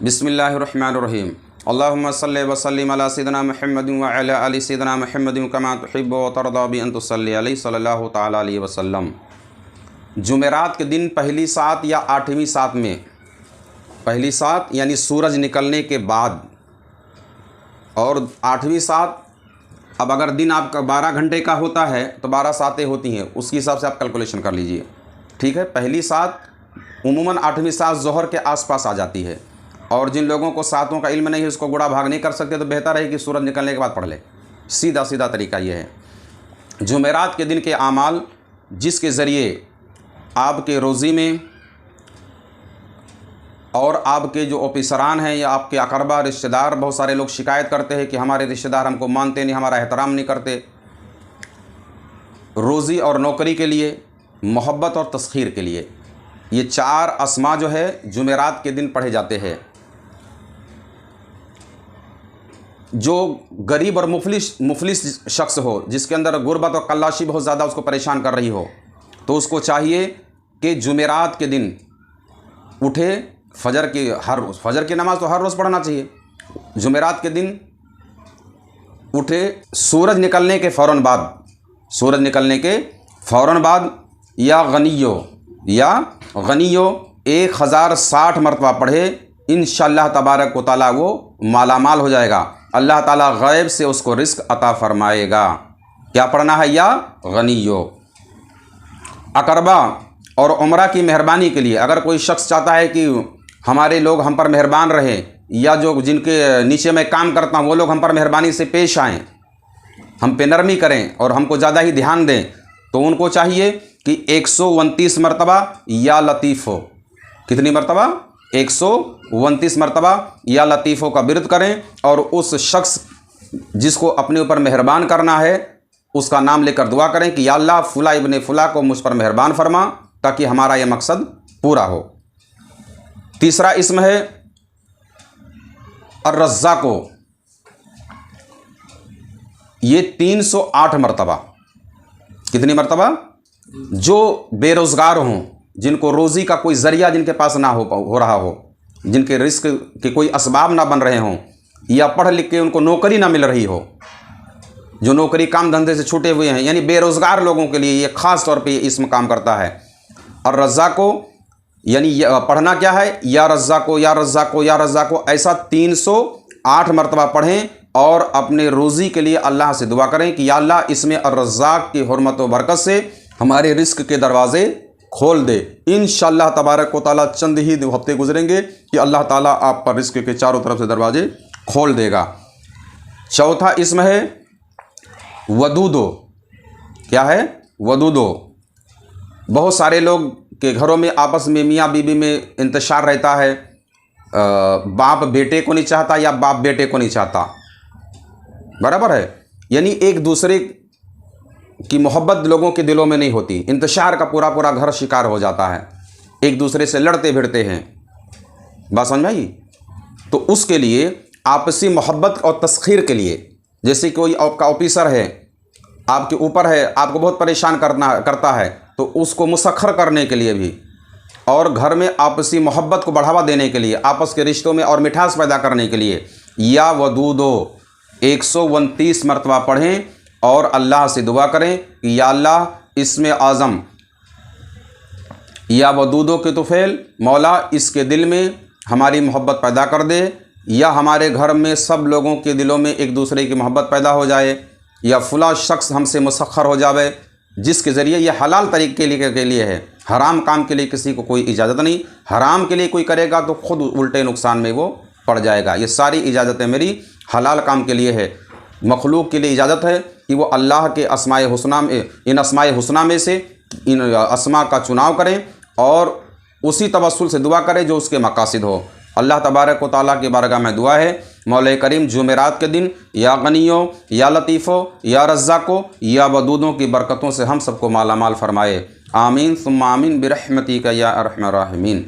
बिस्मिल्लाहिर्रहमानिर्रहीम। अल्लाहुम्मा सल्लि व सल्लिम अला सय्यिदिना मुहम्मदिन व अला आलि सय्यिदिना मुहम्मदिन कमा तुहिब्बु व तर्दा बि अन तुसल्ली अलैहि सल्लल्लाहु तआला अलैहि वसल्लम। जुमेरात के दिन पहली सात या आठवीं सात में, पहली सात यानी सूरज निकलने के बाद, और आठवीं सात, अब अगर दिन आपका 12 घंटे का होता है तो 12 सातें होती हैं, उसके हिसाब से आप कैलकुलेशन कर लीजिए। ठीक है, पहली सात उमूमन आठवीं सात ज़ोहर के आसपास आ जाती है, और जिन लोगों को सातों का इल्म नहीं है, उसको गुणा भाग नहीं कर सकते, तो बेहतर है कि सूरज निकलने के बाद पढ़ ले। सीधा सीधा तरीका ये है। जुमेरात के दिन के आमाल जिसके ज़रिए आपके रोज़ी में और आपके जो ऑफिसरान हैं या आपके अकरबा रिश्तेदार, बहुत सारे लोग शिकायत करते हैं कि हमारे रिश्तेदार हमको मानते नहीं, हमारा एहतराम नहीं करते। रोज़ी और नौकरी के लिए, मोहब्बत और तस्खीर के लिए ये 4 अस्मा जो है जुमेरात के दिन पढ़े जाते हैं। जो गरीब और मुफलिस शख्स हो, जिसके अंदर गुर्बत और कल्लाशी बहुत ज़्यादा उसको परेशान कर रही हो, तो उसको चाहिए कि जुमेरात के दिन उठे, फजर की नमाज़ तो हर रोज़ पढ़ना चाहिए। जुमेरात के दिन उठे, सूरज निकलने के फ़ौरन बाद या गनियो 1060 मरतबा पढ़े, इंशाअल्लाह तबारक व तआला वो मालामाल हो जाएगा। अल्लाह ताला गैब से उसको रिस्क अता फरमाएगा। क्या पढ़ना है? या गनियो। अकरबा और उमरा की मेहरबानी के लिए, अगर कोई शख्स चाहता है कि हमारे लोग हम पर मेहरबान रहें, या जो जिनके नीचे मैं काम करता हूँ वो लोग हम पर मेहरबानी से पेश आएँ, हम पे नरमी करें और हमको ज़्यादा ही ध्यान दें, तो उनको चाहिए कि 129 मरतबा या लतीफ़ हो। कितनी मरतबा? 129 मरतबा या लतीफ़ों का बिरद करें, और उस शख्स जिसको अपने ऊपर मेहरबान करना है उसका नाम लेकर दुआ करें कि या अल्लाह फ़ुला इब्ने फ़ुला को मुझ पर मेहरबान फरमा, ताकि हमारा यह मकसद पूरा हो। तीसरा इसम है अर्रज़्ज़ाक़ो, ये 308 मरतबा। कितनी मरतबा? जो बेरोज़गार हों, जिनको रोज़ी का कोई ज़रिया जिनके पास ना हो रहा हो, जिनके रिस्क के कोई असबाब ना बन रहे हों, या पढ़ लिख के उनको नौकरी ना मिल रही हो, जो नौकरी काम धंधे से छूटे हुए हैं, यानी बेरोज़गार लोगों के लिए ये ख़ास तौर पे ये इसम काम करता है। और रज़्ज़ाक़ो यानी पढ़ना क्या है? या रज़्ज़ाक़ो या रज़्ज़ाक़ो या रज़्ज़ाक़ो, ऐसा 308 मरतबा पढ़ें, और अपने रोज़ी के लिए अल्लाह से दुआ करें कि या अल्लाह इसमें अर्रज़्ज़ाक़ की हुर्मत व बरकत से हमारे रिस्क के दरवाज़े खोल दे। इंशाअल्लाह तबारक व तआला चंद ही हफ्ते गुजरेंगे कि अल्लाह ताला आप पर रिस्क के चारों तरफ से दरवाज़े खोल देगा। चौथा इसम है वदूदो। क्या है? वदूदो। बहुत सारे लोग के घरों में आपस में मियाँ बीबी में इंतशार रहता है, बाप बेटे को नहीं चाहता या बाप बेटे को नहीं चाहता, बराबर है, यानी एक दूसरे की मोहब्बत लोगों के दिलों में नहीं होती, इंतशार का पूरा पूरा घर शिकार हो जाता है, एक दूसरे से लड़ते भिड़ते हैं। बात समझ में आई? तो उसके लिए आपसी मोहब्बत और तस्खीर के लिए, जैसे कोई आपका ऑफिसर है, आपके ऊपर है, आपको बहुत परेशान करता है, तो उसको मुसख्खर करने के लिए भी, और घर में आपसी मोहब्बत को बढ़ावा देने के लिए, आपस के रिश्तों में और मिठास पैदा करने के लिए या वदूदो 129 मरतबा पढ़ें, और अल्लाह से दुआ करें कि या अल्लाह इसमें आज़म या वदूदो के तुफ़ैल, मौला इसके दिल में हमारी मोहब्बत पैदा कर दे, या हमारे घर में सब लोगों के दिलों में एक दूसरे की मोहब्बत पैदा हो जाए, या फ़ुला शख्स हमसे मुसख्खर हो जावे, जिसके ज़रिए यह हलाल तरीके के लिए है, हराम काम के लिए किसी को कोई इजाज़त नहीं। हराम के लिए कोई करेगा तो ख़ुद उल्टे नुकसान में वो पड़ जाएगा। ये सारी इजाज़तें मेरी हलाल काम के लिए है। मखलूक के लिए इजाज़त है कि वो अल्लाह के अस्माए हुस्ना में, इन अस्माए हुस्ना में से इन अस्मा का चुनाव करें, और उसी तवस्सुल से दुआ करें जो उसके मकासिद हो। अल्लाह तबारक व तआला की बारगाह में दुआ है, मौला करीम जुमेरात के दिन या गनियो या लतीफ़ो या रज़्ज़ाक़ो या वदूदों की बरकतों से हम सबको मालामाल फरमाए। आमीन सुम्मा आमीन बिरहमतिका या अरहमर राहिमीन।